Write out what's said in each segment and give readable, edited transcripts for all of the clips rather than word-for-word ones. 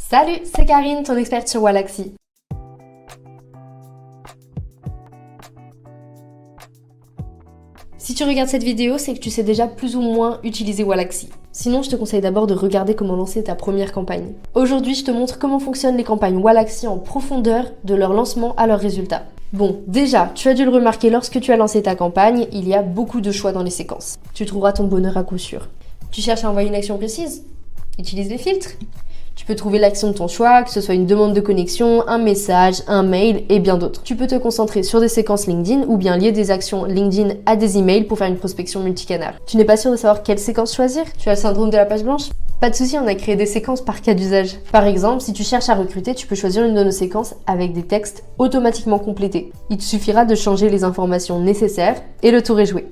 Salut, c'est Karine, ton experte sur Wallaxy. Si tu regardes cette vidéo, c'est que tu sais déjà plus ou moins utiliser Wallaxy. Sinon, je te conseille d'abord de regarder comment lancer ta première campagne. Aujourd'hui, je te montre comment fonctionnent les campagnes Wallaxy en profondeur, de leur lancement à leurs résultats. Bon, déjà, tu as dû le remarquer lorsque tu as lancé ta campagne, il y a beaucoup de choix dans les séquences. Tu trouveras ton bonheur à coup sûr. Tu cherches à envoyer une action précise? Utilise les filtres. Tu peux trouver l'action de ton choix, que ce soit une demande de connexion, un message, un mail et bien d'autres. Tu peux te concentrer sur des séquences LinkedIn ou bien lier des actions LinkedIn à des emails pour faire une prospection multicanal. Tu n'es pas sûr de savoir quelle séquence choisir? Tu as le syndrome de la page blanche? Pas de souci, on a créé des séquences par cas d'usage. Par exemple, si tu cherches à recruter, tu peux choisir une de nos séquences avec des textes automatiquement complétés. Il te suffira de changer les informations nécessaires et le tour est joué.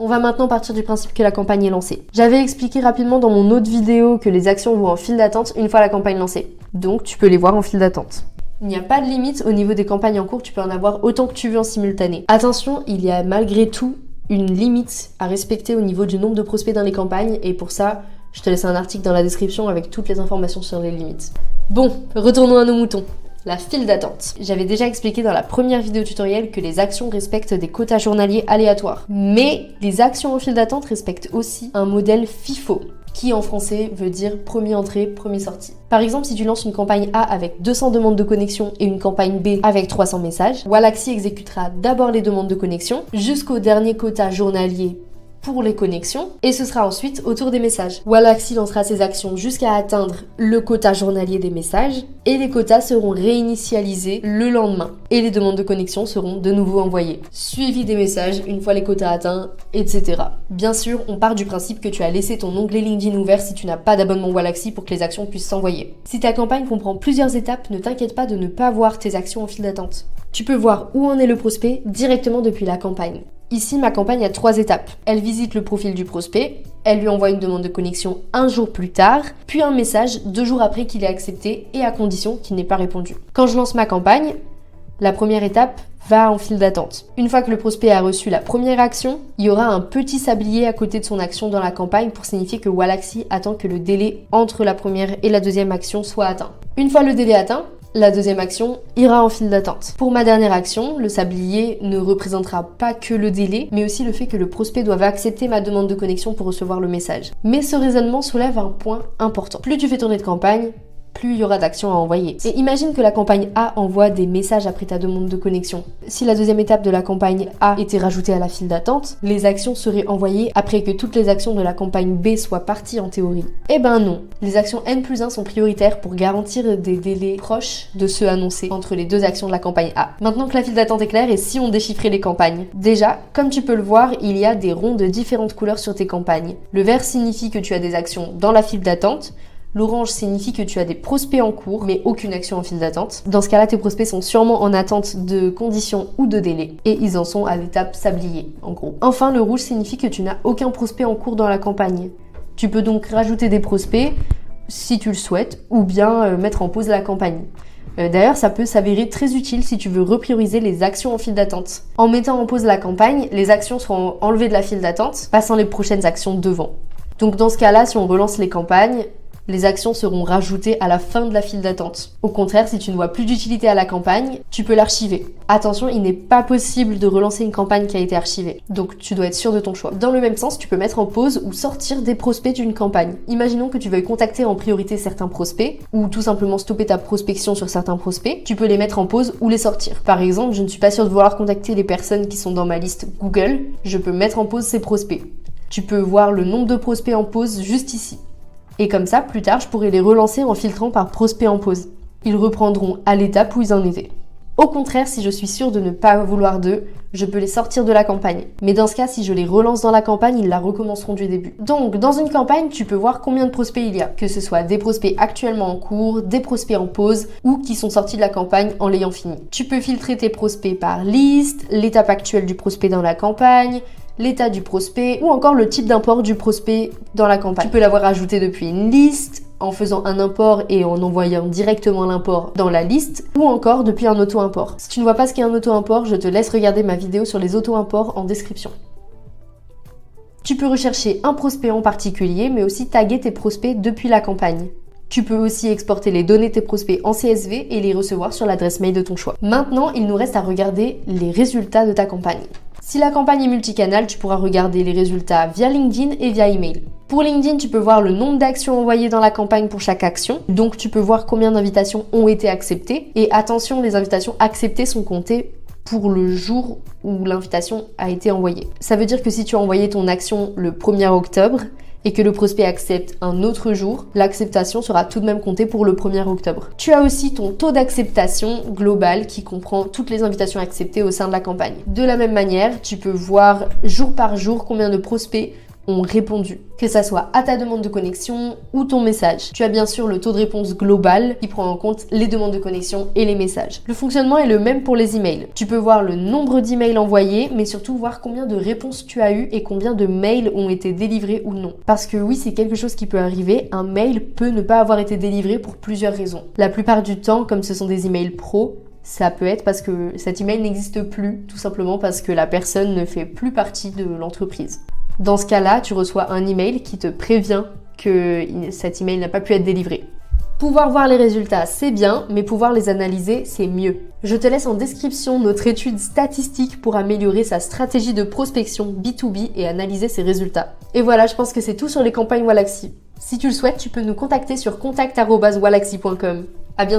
On va maintenant partir du principe que la campagne est lancée. J'avais expliqué rapidement dans mon autre vidéo que les actions vont en file d'attente une fois la campagne lancée. Donc tu peux les voir en file d'attente. Il n'y a pas de limite au niveau des campagnes en cours, tu peux en avoir autant que tu veux en simultané. Attention, il y a malgré tout une limite à respecter au niveau du nombre de prospects dans les campagnes et pour ça, je te laisse un article dans la description avec toutes les informations sur les limites. Bon, retournons à nos moutons. La file d'attente. J'avais déjà expliqué dans la première vidéo tutoriel que les actions respectent des quotas journaliers aléatoires. Mais les actions en file d'attente respectent aussi un modèle FIFO, qui en français veut dire premier entrée, premier sorti. Par exemple, si tu lances une campagne A avec 200 demandes de connexion et une campagne B avec 300 messages, Wallaxy exécutera d'abord les demandes de connexion jusqu'au dernier quota journalier pour les connexions et ce sera ensuite au tour des messages. Wallaxy lancera ses actions jusqu'à atteindre le quota journalier des messages et les quotas seront réinitialisés le lendemain et les demandes de connexion seront de nouveau envoyées. Suivi des messages une fois les quotas atteints, etc. Bien sûr, on part du principe que tu as laissé ton onglet LinkedIn ouvert si tu n'as pas d'abonnement Wallaxy pour que les actions puissent s'envoyer. Si ta campagne comprend plusieurs étapes, ne t'inquiète pas de ne pas voir tes actions en file d'attente. Tu peux voir où en est le prospect directement depuis la campagne. Ici, ma campagne a 3 étapes. Elle visite le profil du prospect, elle lui envoie une demande de connexion un jour plus tard, puis un message 2 jours après qu'il ait accepté et à condition qu'il n'ait pas répondu. Quand je lance ma campagne, la première étape va en file d'attente. Une fois que le prospect a reçu la première action, il y aura un petit sablier à côté de son action dans la campagne pour signifier que Wallaxy attend que le délai entre la première et la deuxième action soit atteint. Une fois le délai atteint, la deuxième action ira en file d'attente. Pour ma dernière action, le sablier ne représentera pas que le délai, mais aussi le fait que le prospect doive accepter ma demande de connexion pour recevoir le message. Mais ce raisonnement soulève un point important. Plus tu fais tourner de campagne, plus il y aura d'actions à envoyer. Et imagine que la campagne A envoie des messages après ta demande de connexion. Si la deuxième étape de la campagne A était rajoutée à la file d'attente, les actions seraient envoyées après que toutes les actions de la campagne B soient parties en théorie. Eh ben non, les actions N+1 sont prioritaires pour garantir des délais proches de ceux annoncés entre les 2 actions de la campagne A. Maintenant que la file d'attente est claire, et si on déchiffrait les campagnes? Déjà, comme tu peux le voir, il y a des ronds de différentes couleurs sur tes campagnes. Le vert signifie que tu as des actions dans la file d'attente. L'orange signifie que tu as des prospects en cours, mais aucune action en file d'attente. Dans ce cas-là, tes prospects sont sûrement en attente de conditions ou de délais. Et ils en sont à l'étape sablier, en gros. Enfin, le rouge signifie que tu n'as aucun prospect en cours dans la campagne. Tu peux donc rajouter des prospects, si tu le souhaites, ou bien mettre en pause la campagne. D'ailleurs, ça peut s'avérer très utile si tu veux reprioriser les actions en file d'attente. En mettant en pause la campagne, les actions seront enlevées de la file d'attente, passant les prochaines actions devant. Donc dans ce cas-là, si on relance les campagnes, les actions seront rajoutées à la fin de la file d'attente. Au contraire, si tu ne vois plus d'utilité à la campagne, tu peux l'archiver. Attention, il n'est pas possible de relancer une campagne qui a été archivée. Donc tu dois être sûr de ton choix. Dans le même sens, tu peux mettre en pause ou sortir des prospects d'une campagne. Imaginons que tu veuilles contacter en priorité certains prospects ou tout simplement stopper ta prospection sur certains prospects. Tu peux les mettre en pause ou les sortir. Par exemple, je ne suis pas sûre de vouloir contacter les personnes qui sont dans ma liste Google. Je peux mettre en pause ces prospects. Tu peux voir le nombre de prospects en pause juste ici. Et comme ça, plus tard, je pourrais les relancer en filtrant par prospect en pause. Ils reprendront à l'étape où ils en étaient. Au contraire, si je suis sûre de ne pas vouloir d'eux, je peux les sortir de la campagne. Mais dans ce cas, si je les relance dans la campagne, ils la recommenceront du début. Donc, dans une campagne, tu peux voir combien de prospects il y a. Que ce soit des prospects actuellement en cours, des prospects en pause ou qui sont sortis de la campagne en l'ayant fini. Tu peux filtrer tes prospects par liste, l'étape actuelle du prospect dans la campagne, l'état du prospect ou encore le type d'import du prospect dans la campagne. Tu peux l'avoir ajouté depuis une liste, en faisant un import et en envoyant directement l'import dans la liste, ou encore depuis un auto-import. Si tu ne vois pas ce qu'est un auto-import, je te laisse regarder ma vidéo sur les auto-imports en description. Tu peux rechercher un prospect en particulier, mais aussi taguer tes prospects depuis la campagne. Tu peux aussi exporter les données de tes prospects en CSV et les recevoir sur l'adresse mail de ton choix. Maintenant, il nous reste à regarder les résultats de ta campagne. Si la campagne est multicanal, tu pourras regarder les résultats via LinkedIn et via email. Pour LinkedIn, tu peux voir le nombre d'actions envoyées dans la campagne pour chaque action. Donc, tu peux voir combien d'invitations ont été acceptées. Et attention, les invitations acceptées sont comptées pour le jour où l'invitation a été envoyée. Ça veut dire que si tu as envoyé ton action le 1er octobre et que le prospect accepte un autre jour, l'acceptation sera tout de même comptée pour le 1er octobre. Tu as aussi ton taux d'acceptation global qui comprend toutes les invitations acceptées au sein de la campagne. De la même manière, tu peux voir jour par jour combien de prospects ont répondu, que ça soit à ta demande de connexion ou ton message. Tu as bien sûr le taux de réponse global qui prend en compte les demandes de connexion et les messages. Le fonctionnement est le même pour les emails. Tu peux voir le nombre d'emails envoyés, mais surtout voir combien de réponses tu as eu et combien de mails ont été délivrés ou non. Parce que oui, c'est quelque chose qui peut arriver, un mail peut ne pas avoir été délivré pour plusieurs raisons. La plupart du temps, comme ce sont des emails pro, ça peut être parce que cet email n'existe plus, tout simplement parce que la personne ne fait plus partie de l'entreprise. Dans ce cas-là, tu reçois un email qui te prévient que cet email n'a pas pu être délivré. Pouvoir voir les résultats, c'est bien, mais pouvoir les analyser, c'est mieux. Je te laisse en description notre étude statistique pour améliorer sa stratégie de prospection B2B et analyser ses résultats. Et voilà, je pense que c'est tout sur les campagnes Wallaxy. Si tu le souhaites, tu peux nous contacter sur contact@wallaxy.com.